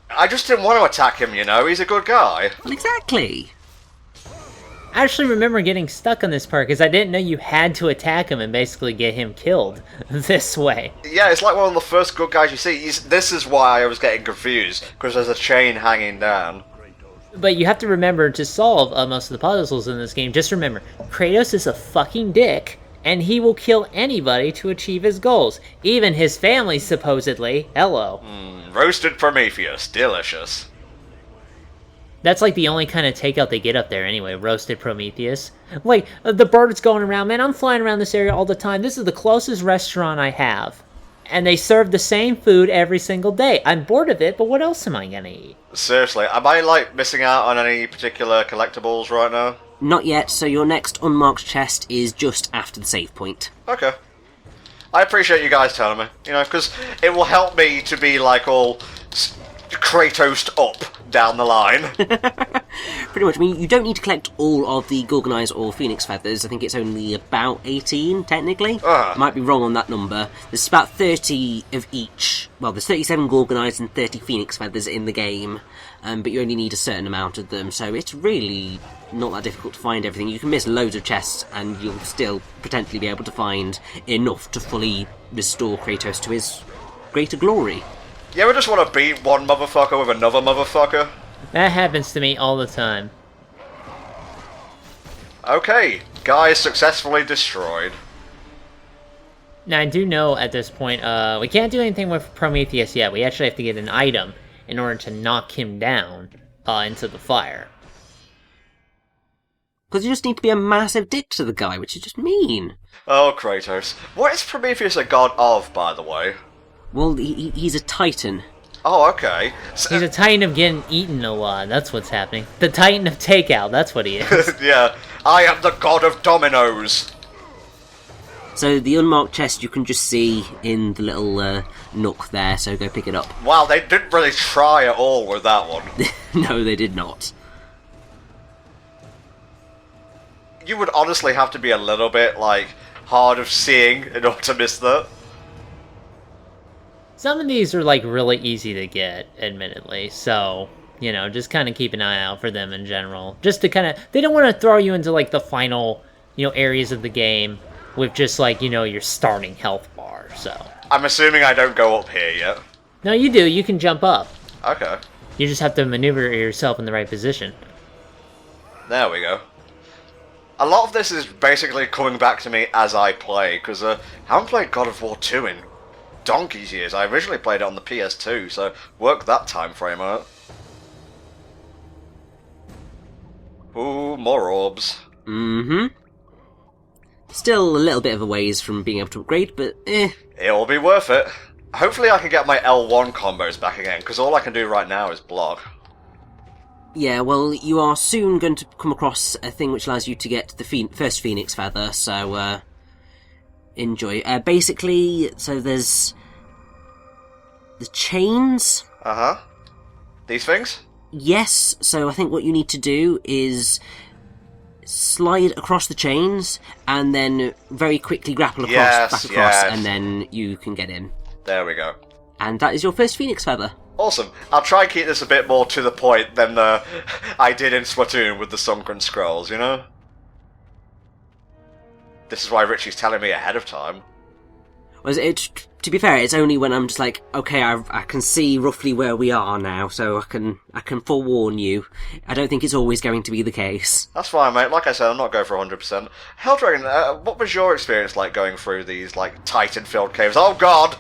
I just didn't want to attack him, you know? He's a good guy. Well, exactly. I actually remember getting stuck on this part because I didn't know you had to attack him and basically get him killed this way. Yeah, it's like one of the first good guys you see. This is why I was getting confused, because there's a chain hanging down. But you have to remember to solve most of the puzzles in this game. Just remember, Kratos is a fucking dick, and he will kill anybody to achieve his goals. Even his family, supposedly. Hello. Roasted Prometheus. Delicious. That's like the only kind of takeout they get up there anyway, roasted Prometheus. Like, the bird's going around, man, I'm flying around this area all the time. This is the closest restaurant I have. And they serve the same food every single day. I'm bored of it, but what else am I gonna eat? Seriously, am I, like, missing out on any particular collectibles right now? Not yet, so your next unmarked chest is just after the save point. Okay. I appreciate you guys telling me, you know, because it will help me to be, like, all Kratos up down the line. Pretty much. I mean, you don't need to collect all of the Gorgonite or Phoenix feathers. I think it's only about 18, technically. Might be wrong on that number. There's about 30 of each. Well, there's 37 Gorgonites and 30 Phoenix feathers in the game, but you only need a certain amount of them, so it's really not that difficult to find everything. You can miss loads of chests, and you'll still potentially be able to find enough to fully restore Kratos to his greater glory. You ever just want to beat one motherfucker with another motherfucker? That happens to me all the time. Okay, guy is successfully destroyed. Now, I do know at this point, we can't do anything with Prometheus yet. We actually have to get an item in order to knock him down into the fire. Because you just need to be a massive dick to the guy, which is just mean. Oh, Kratos. What is Prometheus a god of, by the way? Well, he's a titan. Oh, okay. So, He's a titan of getting eaten a lot, that's what's happening. The titan of takeout, that's what he is. yeah, I am the god of dominoes. So the unmarked chest you can just see in the little nook there, so go pick it up. Wow, they didn't really try at all with that one. No, they did not. You would honestly have to be a little bit, like, hard of seeing in order to miss that. Some of these are, like, really easy to get, admittedly, so, you know, just kind of keep an eye out for them in general. Just to kind of, they don't want to throw you into, like, the final, you know, areas of the game with just, like, you know, your starting health bar, so. I'm assuming I don't go up here yet. No, you do, you can jump up. Okay. You just have to maneuver yourself in the right position. There we go. A lot of this is basically coming back to me as I play, because I haven't played God of War 2 in donkey's years. I originally played it on the PS2, so work that time frame out. Ooh, more orbs. Mm-hmm. Still a little bit of a ways from being able to upgrade, but It'll be worth it. Hopefully I can get my L1 combos back again, because all I can do right now is block. Yeah, well, you are soon going to come across a thing which allows you to get the first Phoenix feather, so enjoy. Basically, so there's the chains. Uh-huh. These things? Yes, so I think what you need to do is slide across the chains and then very quickly grapple across, back across, and then you can get in. There we go. And that is your first Phoenix feather. Awesome. I'll try and keep this a bit more to the point than I did in Splatoon with the sunken scrolls, you know? This is why Richie's telling me ahead of time. Was it? To be fair, it's only when I'm just like, okay, I can see roughly where we are now, so I can forewarn you. I don't think it's always going to be the case. That's fine, mate. Like I said, I'm not going for 100%. Helldragon, what was your experience like going through these, like, Titan-filled caves? Oh, God!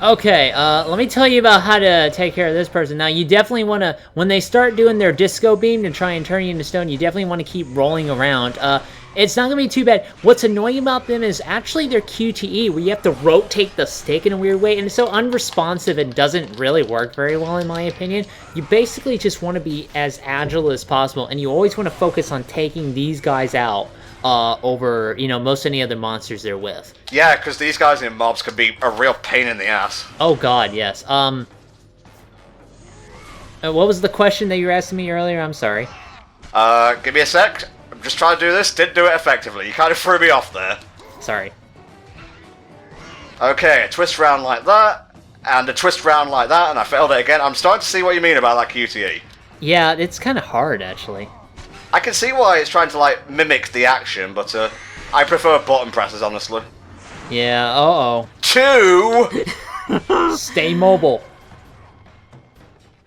Okay, let me tell you about how to take care of this person. Now, you definitely want to, when they start doing their disco beam to try and turn you into stone, you definitely want to keep rolling around. It's not going to be too bad. What's annoying about them is actually their QTE, where you have to rotate the stick in a weird way, and it's so unresponsive and doesn't really work very well, in my opinion. You basically just want to be as agile as possible, and you always want to focus on taking these guys out over, you know, most any other monsters they're with. Yeah, because these guys in mobs can be a real pain in the ass. Oh, God, yes. What was the question that you were asking me earlier? I'm sorry. Give me a sec. I'm just trying to do this. Didn't do it effectively. You kind of threw me off there. Sorry. Okay, twist around like that. and a twist round like that, and I failed it again. I'm starting to see what you mean about that QTE. Yeah, it's kind of hard, actually. I can see why it's trying to, like, mimic the action, but I prefer button presses, honestly. Yeah, uh-oh. 2! Stay mobile.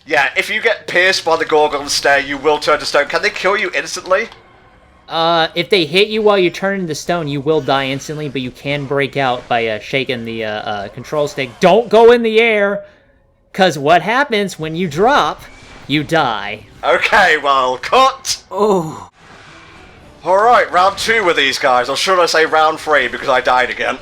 Yeah, if you get pierced by the Gorgon stare, you will turn to stone. Can they kill you instantly? If they hit you while you turn into stone, you will die instantly, but you can break out by shaking the control stick. Don't go in the air, because what happens when you drop, you die. Okay, well, cut! Oh. Alright, round 2 with these guys, or should I say round 3, because I died again.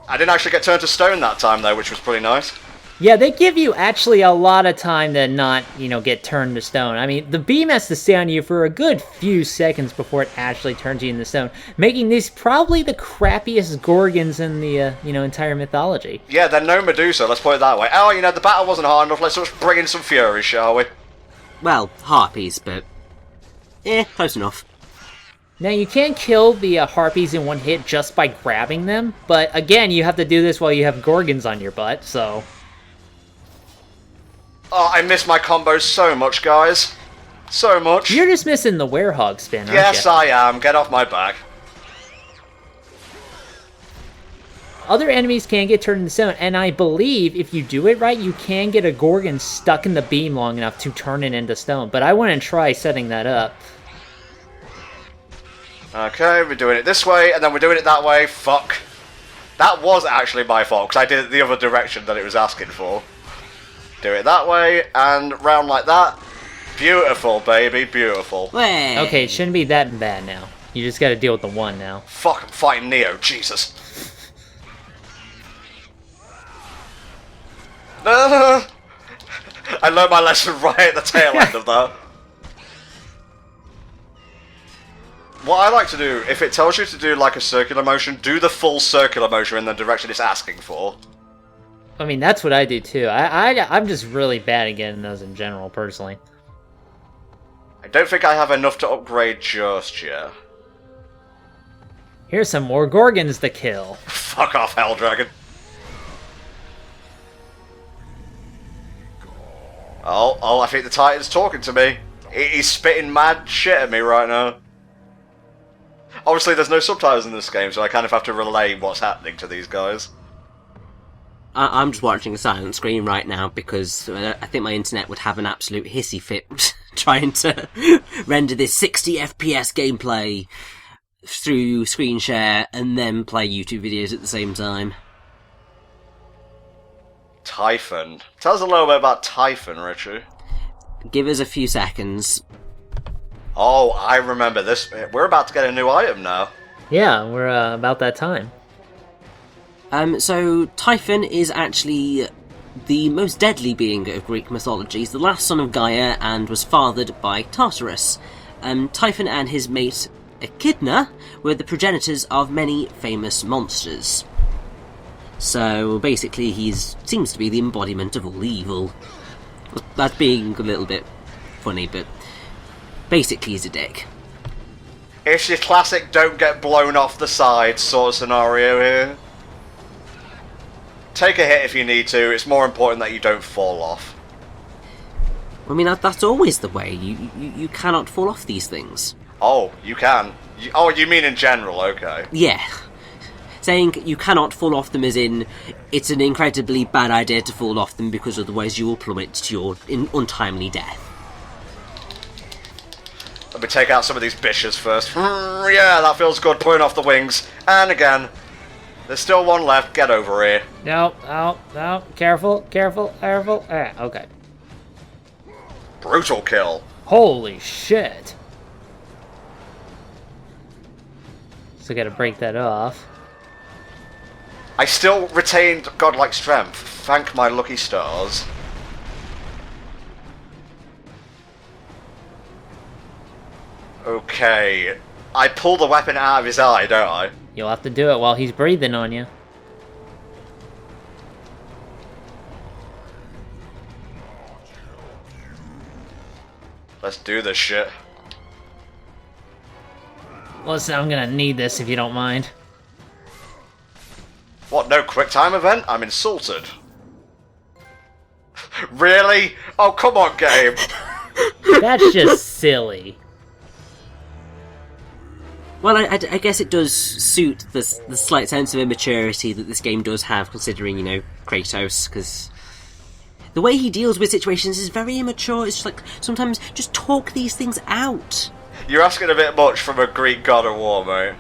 I didn't actually get turned to stone that time, though, which was pretty nice. Yeah, they give you actually a lot of time to not, get turned to stone. I mean, the beam has to stay on you for a good few seconds before it actually turns you into stone, making these probably the crappiest Gorgons in the, entire mythology. Yeah, they're no Medusa, let's put it that way. Oh, the battle wasn't hard enough, let's just bring in some Fury, shall we? Well, harpies, but... close enough. Now, you can kill the harpies in one hit just by grabbing them, but again, you have to do this while you have Gorgons on your butt, so... Oh, I miss my combos so much, guys. So much. You're just missing the werehog spin, aren't Yes, you? I am. Get off my back. Other enemies can get turned into stone, and I believe if you do it right, you can get a Gorgon stuck in the beam long enough to turn it into stone, but I wouldn't try setting that up. Okay, we're doing it this way, and then we're doing it that way. Fuck. That was actually my fault, because I did it the other direction that it was asking for. Do it that way, and round like that. Beautiful, baby, beautiful. Way. Okay, it shouldn't be that bad now. You just gotta deal with the one now. Fuck, I'm fighting Neo, Jesus. I learned my lesson right at the tail end of that. What I like to do, if it tells you to do like a circular motion, do the full circular motion in the direction it's asking for. I mean, that's what I do too. I'm just really bad at getting those in general, personally. I don't think I have enough to upgrade just yet. Here's some more Gorgons to kill. Fuck off, Hell Dragon. Oh, I think the Titan's talking to me. He's spitting mad shit at me right now. Obviously, there's no subtitles in this game, so I kind of have to relay what's happening to these guys. I'm just watching a silent screen right now because I think my internet would have an absolute hissy fit trying to render this 60 FPS gameplay through screen share and then play YouTube videos at the same time. Typhon. Tell us a little bit about Typhon, Richie. Give us a few seconds. Oh, I remember this. We're about to get a new item now. Yeah, we're about that time. So Typhon is actually the most deadly being of Greek mythology. He's the last son of Gaia and was fathered by Tartarus. Typhon and his mate Echidna were the progenitors of many famous monsters. So basically he seems to be the embodiment of all evil. That's being a little bit funny, but basically he's a dick. It's your classic don't get blown off the side sort of scenario here. Take a hit if you need to, it's more important that you don't fall off. I mean, that's always the way. You cannot fall off these things. Oh, you can. You mean in general, okay. Yeah. Saying you cannot fall off them as in, it's an incredibly bad idea to fall off them because otherwise you will plummet to your untimely death. Let me take out some of these bitches first. Yeah, that feels good, pulling off the wings. And again, there's still one left, get over here. No, careful. Okay. Brutal kill. Holy shit. So gotta break that off. I still retained godlike strength, thank my lucky stars. Okay, I pull the weapon out of his eye, don't I? You'll have to do it while he's breathing on you. Let's do this shit. Listen, I'm gonna need this if you don't mind. quick time event? I'm insulted. Really? Oh, come on, game. That's just silly. Well, I guess it does suit the slight sense of immaturity that this game does have, considering, you know, Kratos, because the way he deals with situations is very immature. It's just like, sometimes just talk these things out. You're asking a bit much from a Greek god of war, mate.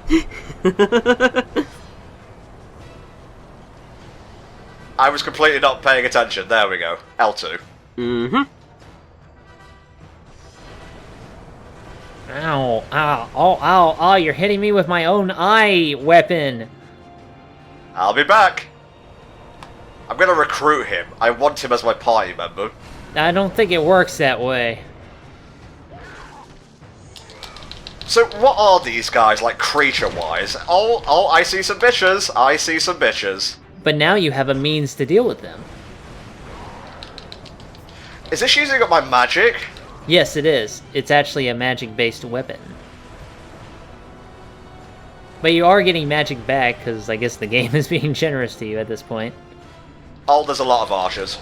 I was completely not paying attention. There we go. L2. Mm-hmm. Ow, ow, oh, ow, oh, you're hitting me with my own eye weapon. I'll be back. I'm gonna recruit him. I want him as my party member. I don't think it works that way. So what are these guys, like, creature-wise? Oh, I see some bitches. I see some bitches. But now you have a means to deal with them. Is this using up my magic? Yes, it is. It's actually a magic-based weapon. But you are getting magic back, because I guess the game is being generous to you at this point. Oh, there's a lot of archers.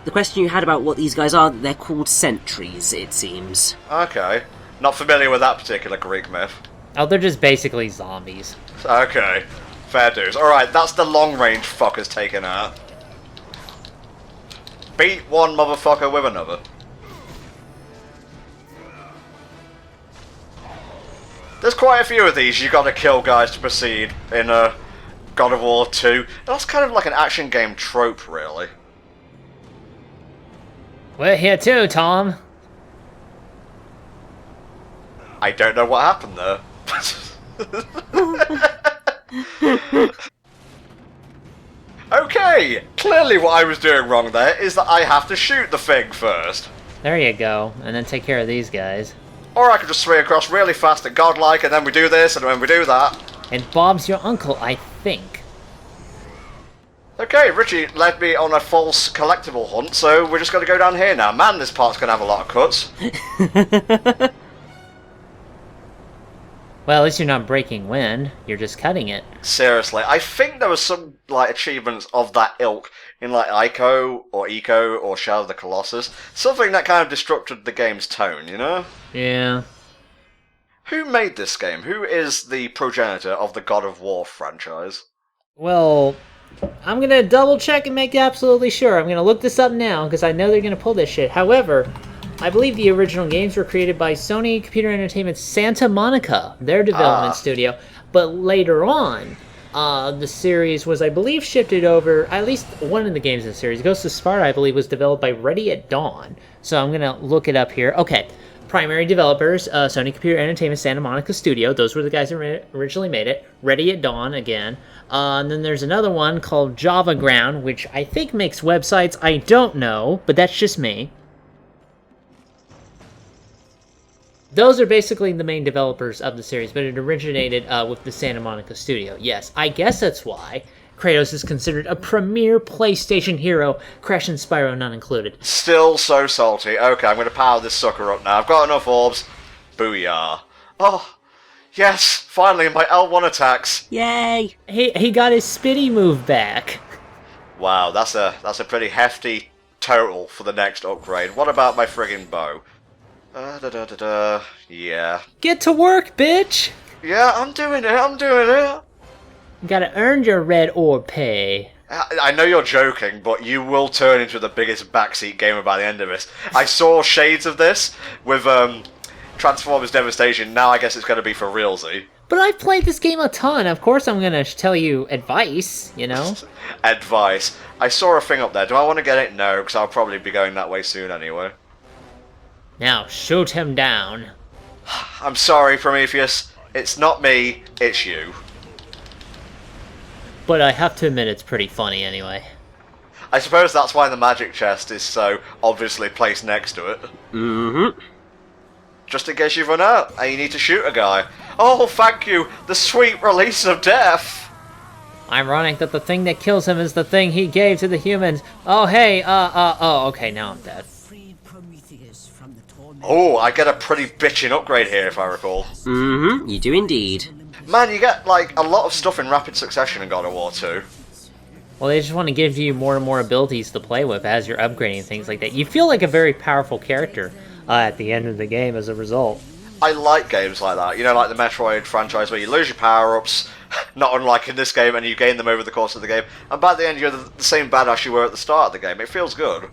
The question you had about what these guys are, they're called sentries, it seems. Okay. Not familiar with that particular Greek myth. Oh, they're just basically zombies. Okay. Fair dues. Alright, that's the long-range fuckers taken out. Beat one motherfucker with another. There's quite a few of these you gotta kill guys to proceed in God of War 2. That's kind of like an action game trope, really. We're here too, Tom. I don't know what happened there. Okay, clearly what I was doing wrong there is that I have to shoot the thing first. There you go, and then take care of these guys. Or I could just swing across really fast and godlike, and then we do this, and then we do that. And Bob's your uncle, I think. Okay, Richie led me on a false collectible hunt, so we're just going to go down here now. Man, this part's going to have a lot of cuts. Well, at least you're not breaking wind. You're just cutting it. Seriously, I think there was some, like, achievements of that ilk in, like, Ico or Shadow of the Colossus. Something that kind of disrupted the game's tone, you know? Yeah. Who made this game? Who is the progenitor of the God of War franchise? Well, I'm gonna double check and make absolutely sure. I'm gonna look this up now, because I know they're gonna pull this shit. However, I believe the original games were created by Sony Computer Entertainment Santa Monica, their development studio. But later on, the series was, I believe, shifted over, at least one of the games in the series, Ghost of Sparta, I believe, was developed by Ready at Dawn. So I'm going to look it up here. Okay, primary developers, Sony Computer Entertainment Santa Monica Studio. Those were the guys that originally made it. Ready at Dawn, again. And then there's another one called Java Ground, which I think makes websites. I don't know, but that's just me. Those are basically the main developers of the series, but it originated with the Santa Monica studio. Yes, I guess that's why Kratos is considered a premier PlayStation hero, Crash and Spyro not included. Still so salty. Okay, I'm going to power this sucker up now. I've got enough orbs. Booyah. Oh, yes, finally my L1 attacks. Yay! He got his spitty move back. Wow, that's a pretty hefty total for the next upgrade. What about my friggin' bow? Yeah. Get to work, bitch! Yeah, I'm doing it. You gotta earn your red orb pay. I know you're joking, but you will turn into the biggest backseat gamer by the end of this. I saw shades of this with Transformers Devastation. Now I guess it's going to be for realsy. But I've played this game a ton. Of course I'm gonna tell you advice, you know? Advice. I saw a thing up there. Do I want to get it? No, because I'll probably be going that way soon anyway. Now shoot him down. I'm sorry, Prometheus. It's not me, it's you. But I have to admit it's pretty funny anyway. I suppose that's why the magic chest is so obviously placed next to it. Mm-hmm. Just in case you run out and you need to shoot a guy. Oh, thank you! The sweet release of death! Ironic that the thing that kills him is the thing he gave to the humans. Oh, hey, okay, now I'm dead. Oh, I get a pretty bitchin' upgrade here, if I recall. Mm-hmm, you do indeed. Man, you get, like, a lot of stuff in rapid succession in God of War 2. Well, they just want to give you more and more abilities to play with as you're upgrading things like that. You feel like a very powerful character at the end of the game as a result. I like games like that. You know, like the Metroid franchise where you lose your power-ups, not unlike in this game, and you gain them over the course of the game. And by the end, you're the same badass you were at the start of the game. It feels good.